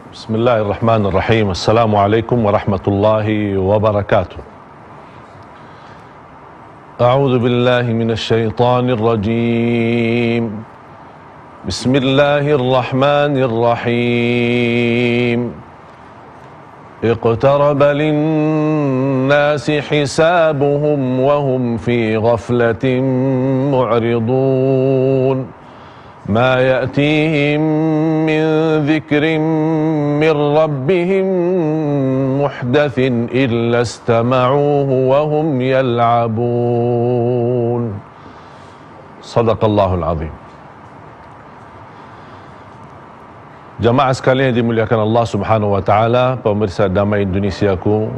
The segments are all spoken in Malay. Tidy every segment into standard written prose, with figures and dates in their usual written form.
Bismillahirrahmanirrahim. Assalamualaikum warahmatullahi wabarakatuh. A'udzu billahi minasy syaithanir rajim. Bismillahirrahmanirrahim. Iqtaraba lin-nasi hisabuhum wa hum fi ghaflatin mu'ridun. ما يأتيهم من ذكر من ربهم محدث إلا استمعوه وهم يلعبون. صدق الله العظيم. Jamaah sekalian yang dimuliakan Allah Subhanahu wa taala, pemirsa Damai Indonesiaku,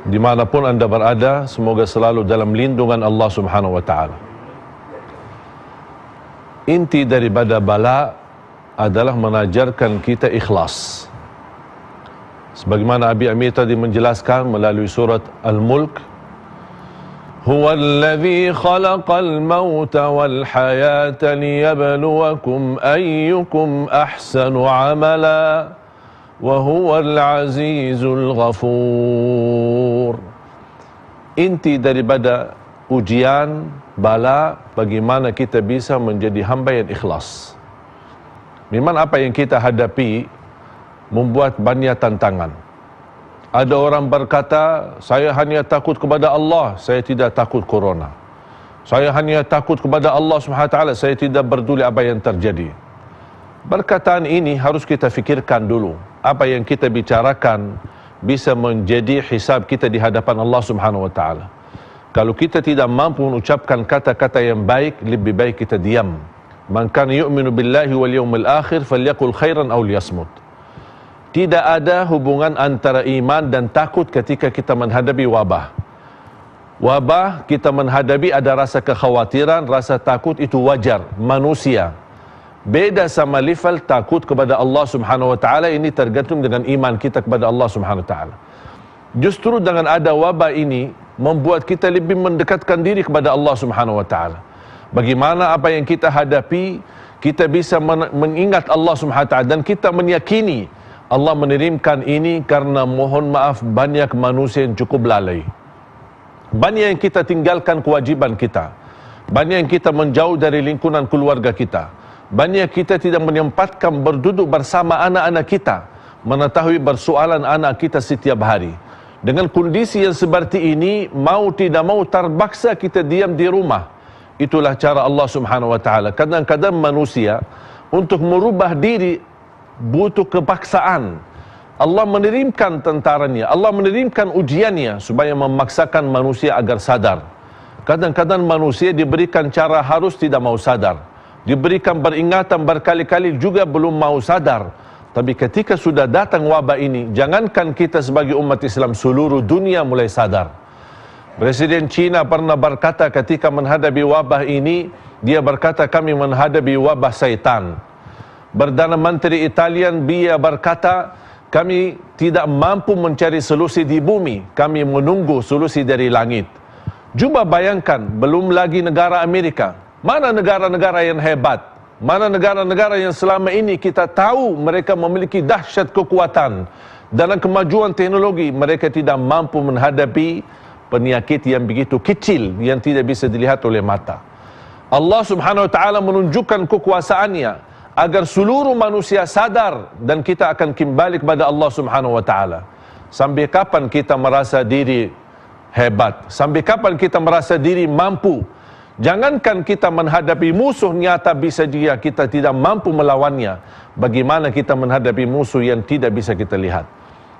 dimanapun anda berada, semoga selalu dalam lindungan Allah Subhanahu wa taala. Inti daripada bala adalah mengajarkan kita ikhlas. Sebagaimana Abi Amir tadi menjelaskan melalui surat Al-Mulk, Huwallazi khalaqal mauta wal hayata liyabluwakum ayyukum ahsanu amala wa huwal azizul ghafur. Inti daripada ujian, bala, bagaimana kita bisa menjadi hamba yang ikhlas. Memang apa yang kita hadapi membuat banyak tantangan. Ada orang berkata, saya hanya takut kepada Allah, saya tidak takut corona. Saya hanya takut kepada Allah SWT, saya tidak peduli apa yang terjadi. Perkataan ini harus kita fikirkan dulu. Apa yang kita bicarakan bisa menjadi hisab kita di hadapan Allah SWT. Kalau kita tidak mampu mengucapkan kata-kata yang baik, lebih baik kita diam. Man kana yu'minu billahi wal yawmil akhir falyaqul khairan aw liyasmut. Tidak ada hubungan antara iman dan takut ketika kita menghadapi wabah. Wabah kita menghadapi ada rasa kekhawatiran, rasa takut, itu wajar, manusia. Beda sama level takut kepada Allah Subhanahu wa taala, ini tergantung dengan iman kita kepada Allah Subhanahu wa taala. Justru dengan ada wabah ini membuat kita lebih mendekatkan diri kepada Allah Subhanahu wa taala. Bagaimana apa yang kita hadapi, kita bisa mengingat Allah Subhanahu wa taala dan kita meyakini Allah mengirimkan ini karena mohon maaf banyak manusia yang cukup lalai. Banyak yang kita tinggalkan kewajiban kita. Banyak yang kita menjauh dari lingkungan keluarga kita. Banyak kita tidak menyempatkan berduduk bersama anak-anak kita, mengetahui persoalan anak kita setiap hari. Dengan kondisi yang seperti ini, mau tidak mau terpaksa kita diam di rumah. Itulah cara Allah Subhanahu wa taala. Kadang-kadang manusia untuk merubah diri butuh kepaksaan. Allah mengirimkan tentaranya, Allah mengirimkan ujiannya supaya memaksakan manusia agar sadar. Kadang-kadang manusia diberikan cara harus tidak mau sadar. Diberikan peringatan berkali-kali juga belum mau sadar. Tapi ketika sudah datang wabah ini, jangankan kita sebagai umat Islam, seluruh dunia mulai sadar. Presiden China pernah berkata ketika menghadapi wabah ini, dia berkata kami menghadapi wabah syaitan. Perdana Menteri Italian dia berkata, kami tidak mampu mencari solusi di bumi, kami menunggu solusi dari langit. Cuba bayangkan, belum lagi negara Amerika. Mana negara-negara yang hebat? Mana negara-negara yang selama ini kita tahu mereka memiliki dahsyat kekuatan dalam kemajuan teknologi, mereka tidak mampu menghadapi penyakit yang begitu kecil yang tidak bisa dilihat oleh mata. Allah Subhanahu wa taala menunjukkan kekuasaannya agar seluruh manusia sadar dan kita akan kembali kepada Allah Subhanahu wa taala. Sampai kapan kita merasa diri hebat? Sampai kapan kita merasa diri mampu? Jangankan kita menghadapi musuh nyata bisa juga kita tidak mampu melawannya. Bagaimana kita menghadapi musuh yang tidak bisa kita lihat?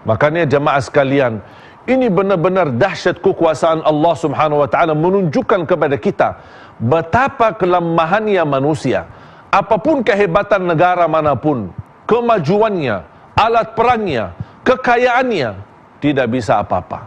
Makanya jemaah sekalian, ini benar-benar dahsyat kekuasaan Allah Subhanahu wa taala menunjukkan kepada kita betapa kelemahannya manusia. Apapun kehebatan negara manapun, kemajuannya, alat perangnya, kekayaannya, tidak bisa apa-apa.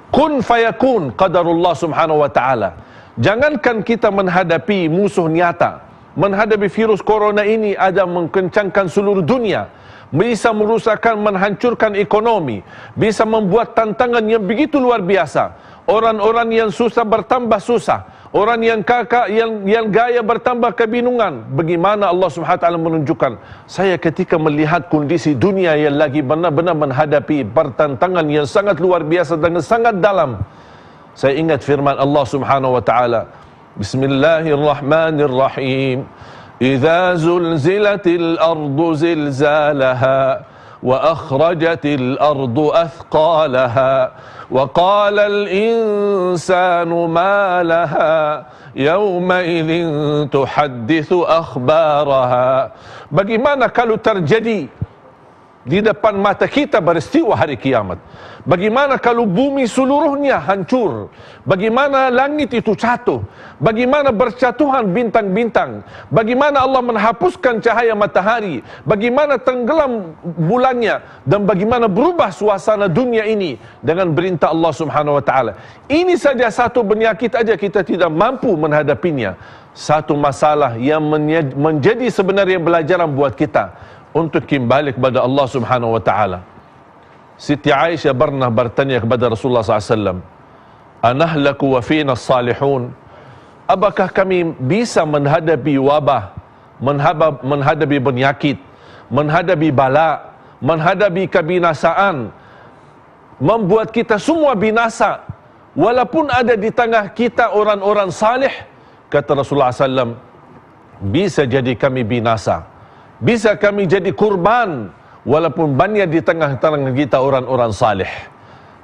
Kun fayakun qadarullah Subhanahu wa taala. Jangankan kita menghadapi musuh nyata, menghadapi virus corona ini ada mengkencangkan seluruh dunia, bisa merusakkan, menghancurkan ekonomi, bisa membuat tantangan yang begitu luar biasa. Orang-orang yang susah bertambah susah, orang yang kakak yang gaya bertambah kebingungan. Bagaimana Allah Subhanahu wa taala menunjukkan, saya ketika melihat kondisi dunia yang lagi benar-benar menghadapi pertentangan yang sangat luar biasa dan sangat dalam, saya ingat firman Allah Subhanahu wa taala, Bismillahirrahmanirrahim. Idza zulzilatil ardu zilzalaha wa akhrajatil ardu athqalaha wa qala al insanu ma laha yawma idzin tuhadditsu akhbaraha. Bagaimana kalau terjadi di depan mata kita peristiwa hari kiamat? Bagaimana kalau bumi seluruhnya hancur? Bagaimana langit itu jatuh? Bagaimana berjatuhan bintang-bintang? Bagaimana Allah menghapuskan cahaya matahari? Bagaimana tenggelam bulannya? Dan bagaimana berubah suasana dunia ini dengan perintah Allah Subhanahu wa taala? Ini saja satu penyakit aja kita tidak mampu menghadapinya. Satu masalah yang menjadi sebenarnya pelajaran buat kita untuk kembali kepada Allah Subhanahu wa taala. Siti Aisyah pernah bertanya kepada Rasulullah SAW, anahlaku wa fina salihun? Apakah kami bisa menghadapi wabah, menghadapi penyakit, menghadapi bala, menghadapi kebinasaan, membuat kita semua binasa, walaupun ada di tengah kita orang-orang salih? Kata Rasulullah SAW, bisa jadi kami binasa, bisa kami jadi kurban, walaupun banyak di tengah-tengah kita orang-orang salih.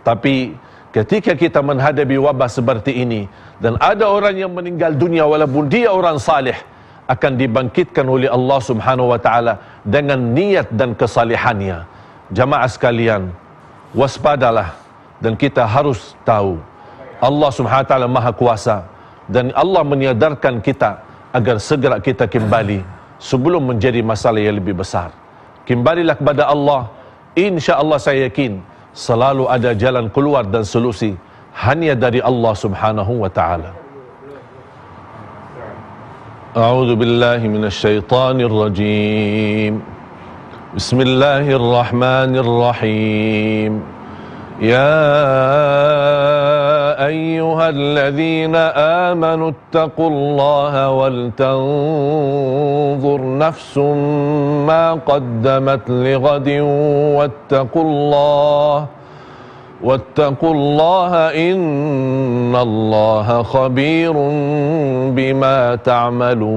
Tapi ketika kita menghadapi wabah seperti ini, dan ada orang yang meninggal dunia walaupun dia orang salih, akan dibangkitkan oleh Allah Subhanahu wa taala dengan niat dan kesalihannya. Jamaah sekalian, waspadalah, dan kita harus tahu Allah Subhanahu wa taala Maha Kuasa, dan Allah menyadarkan kita agar segera kita kembali sebelum menjadi masalah yang lebih besar. Kembalilah kepada Allah. InsyaAllah saya yakin selalu ada jalan keluar dan solusi hanya dari Allah Subhanahu wa ta'ala. A'udzu billahi minasyaitonir rajim. Bismillahirrahmanirrahim. Ya ayyuhalladzina amanu ittaqullaha wal tanzur nafsum ma qaddamat lighadin wattaqullaha innallaha khabirun bima ta'malun.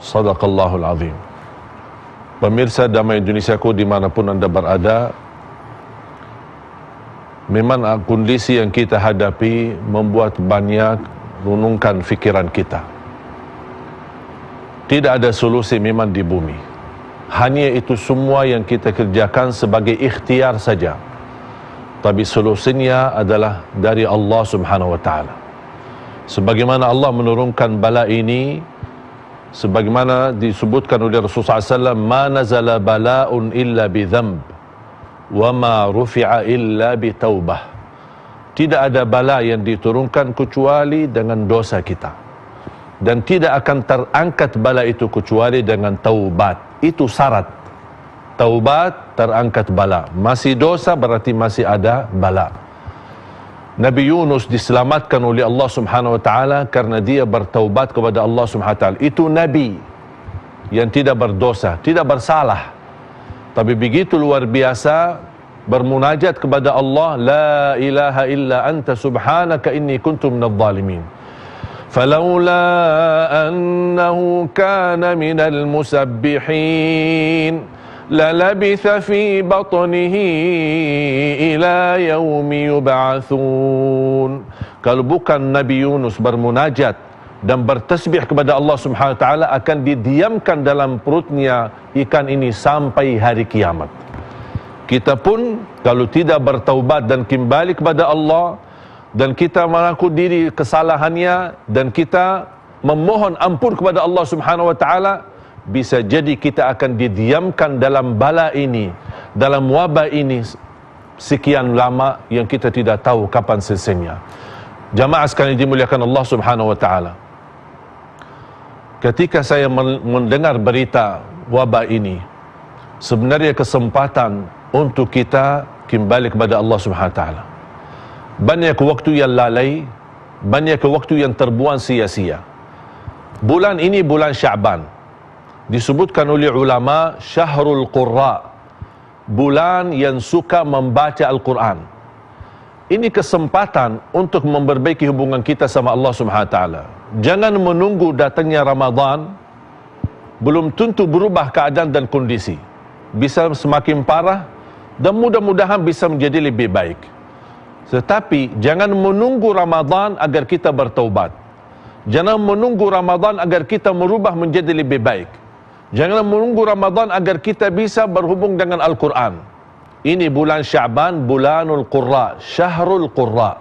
Sadaqallahul azim. Pemirsa Damai Indonesiaku dimanapun anda berada, memang kondisi yang kita hadapi membuat banyak renungkan fikiran kita. Tidak ada solusi memang di bumi. Hanya itu semua yang kita kerjakan sebagai ikhtiar saja. Tapi solusinya adalah dari Allah Subhanahu wa taala. Sebagaimana Allah menurunkan bala ini, sebagaimana disebutkan oleh Rasulullah SAW, ma nazala bala'un illa bi dhanb wa ma rufi'a illa bi taubah. Tidak ada bala yang diturunkan kecuali dengan dosa kita, dan tidak akan terangkat bala itu kecuali dengan taubat. Itu syarat. Taubat, terangkat bala. Masih dosa berarti masih ada bala. Nabi Yunus diselamatkan oleh Allah Subhanahu wa taala karena dia bertaubat kepada Allah Subhanahu wa taala. Itu nabi yang tidak berdosa, tidak bersalah, tapi begitu luar biasa bermunajat kepada Allah, la ilaha illa anta subhanaka inni kuntu minadh dhalimin. Falaula annahu kana minal musabbihin lalabitha fi batnihi ila yaumi yub'atsun. Kalau bukan Nabi Yunus bermunajat dan bertasbih kepada Allah Subhanahu wa taala, akan didiamkan dalam perutnya ikan ini sampai hari kiamat. Kita pun kalau tidak bertaubat dan kembali kepada Allah, dan kita mengaku diri kesalahannya, dan kita memohon ampun kepada Allah Subhanahu wa taala, bisa jadi kita akan didiamkan dalam bala ini, dalam wabah ini sekian lama yang kita tidak tahu kapan selesainya. Jamaah sekalian dimuliakan Allah Subhanahu wa taala, ketika saya mendengar berita wabah ini, sebenarnya kesempatan untuk kita kembali kepada Allah Subhanahu Wa Taala. Banyak waktu yang lalai, banyak waktu yang terbuang sia-sia. Bulan ini bulan Sya'ban, disebutkan oleh ulama Syahrul Qurra, bulan yang suka membaca Al-Quran. Ini kesempatan untuk memperbaiki hubungan kita sama Allah Subhanahu Wa Taala. Jangan menunggu datangnya Ramadan, belum tentu berubah keadaan dan kondisi. Bisa semakin parah dan mudah-mudahan bisa menjadi lebih baik. Tetapi jangan menunggu Ramadan agar kita bertaubat. Jangan menunggu Ramadan agar kita merubah menjadi lebih baik. Jangan menunggu Ramadan agar kita bisa berhubung dengan Al-Quran. Ini bulan Sya'ban, bulanul Qurra, Syahrul Qurra,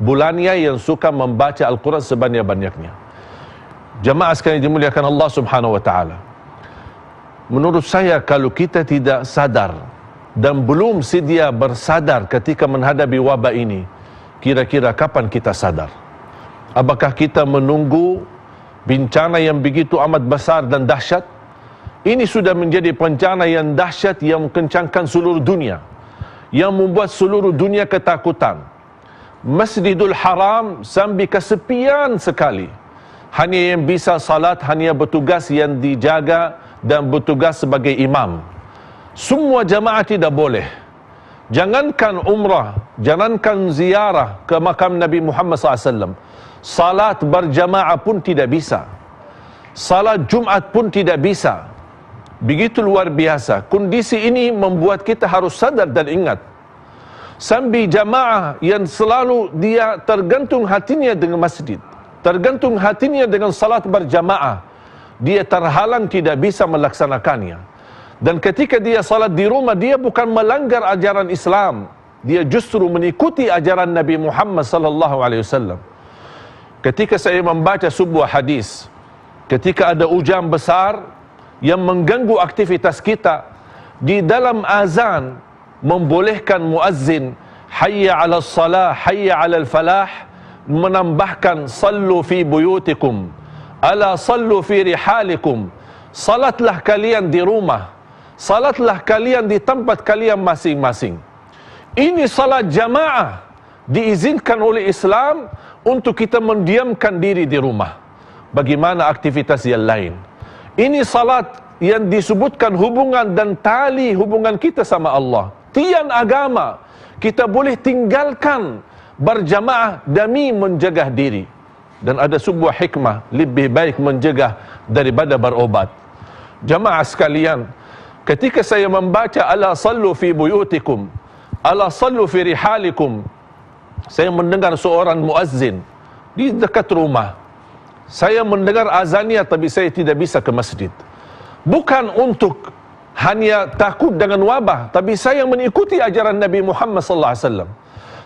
bulannya yang suka membaca Al-Quran sebanyak-banyaknya. Jamaah sekalian dimuliakan Allah Subhanahu Wa Taala, menurut saya kalau kita tidak sadar dan belum sedia bersadar ketika menghadapi wabah ini, kira-kira kapan kita sadar? Apakah kita menunggu bencana yang begitu amat besar dan dahsyat? Ini sudah menjadi bencana yang dahsyat yang mengencangkan seluruh dunia, yang membuat seluruh dunia ketakutan. Masjidul Haram sampai kesepian sekali. Hanya yang bisa salat, hanya bertugas yang dijaga dan bertugas sebagai imam. Semua jamaah tidak boleh. Jangankan umrah, jangankan ziarah ke makam Nabi Muhammad SAW, salat berjamaah pun tidak bisa. Salat Jumat pun tidak bisa. Begitu luar biasa. Kondisi ini membuat kita harus sadar dan ingat. Sambil jamaah yang selalu dia tergantung hatinya dengan masjid, tergantung hatinya dengan salat berjamaah, dia terhalang tidak bisa melaksanakannya. Dan ketika dia salat di rumah, dia bukan melanggar ajaran Islam, dia justru mengikuti ajaran Nabi Muhammad sallallahu alaihi wasallam. Ketika saya membaca sebuah hadis, ketika ada hujan besar yang mengganggu aktivitas kita, di dalam azan membolehkan muazzin hayya 'alas salah, hayya 'alal falah, menambahkan sallu fi buyutikum, ala sallu fi rihalikum, salatlah kalian di rumah, salatlah kalian di tempat kalian masing-masing. Ini salat jamaah diizinkan oleh Islam untuk kita mendiamkan diri di rumah. Bagaimana aktivitas yang lain? Ini salat yang disebutkan hubungan dan tali hubungan kita sama Allah. Tiang agama kita boleh tinggalkan berjamaah demi menjaga diri. Dan ada sebuah hikmah, lebih baik menjaga daripada berobat. Jamaah sekalian, ketika saya membaca ala sallu fi buyutikum, ala sallu fi rihalikum, saya mendengar seorang muazzin di dekat rumah. Saya mendengar azannya tapi saya tidak bisa ke masjid. Bukan untuk hanya takut dengan wabah, tapi saya mengikuti ajaran Nabi Muhammad sallallahu alaihi wasallam.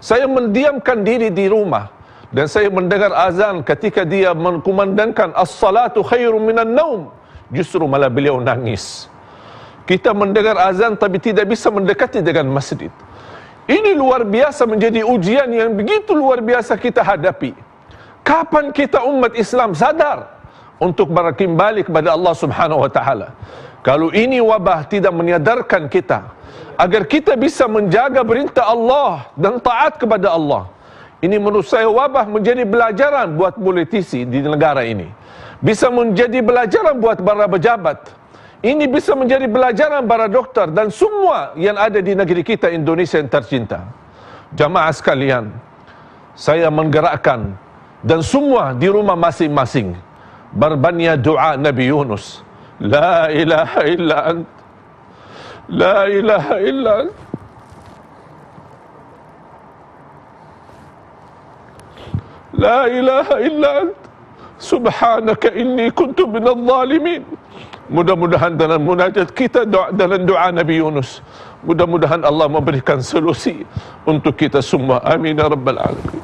Saya mendiamkan diri di rumah dan saya mendengar azan ketika dia mengkumandangkan as-salatu khairum minan naum, justru malah beliau nangis. Kita mendengar azan tapi tidak bisa mendekati dengan masjid. Ini luar biasa, menjadi ujian yang begitu luar biasa kita hadapi. Kapan kita umat Islam sadar untuk berkembali kepada Allah Subhanahu Wa Taala? Kalau ini wabah tidak menyadarkan kita agar kita bisa menjaga perintah Allah dan taat kepada Allah, ini menurut saya wabah menjadi pelajaran buat politisi di negara ini, bisa menjadi pelajaran buat para pejabat, ini bisa menjadi pelajaran para dokter dan semua yang ada di negeri kita Indonesia yang tercinta. Jamaah sekalian, saya menggerakkan dan semua di rumah masing-masing berbanyak doa Nabi Yunus. La ilaha illa ant, la ilaha illa ant, la ilaha illa ant, subhanaka inni kuntu minadh dhalimin. Mudah-mudahan dalam munajat kita, dalam doa Nabi Yunus, mudah-mudahan Allah memberikan solusi untuk kita semua. Amin ya rabbal alamin.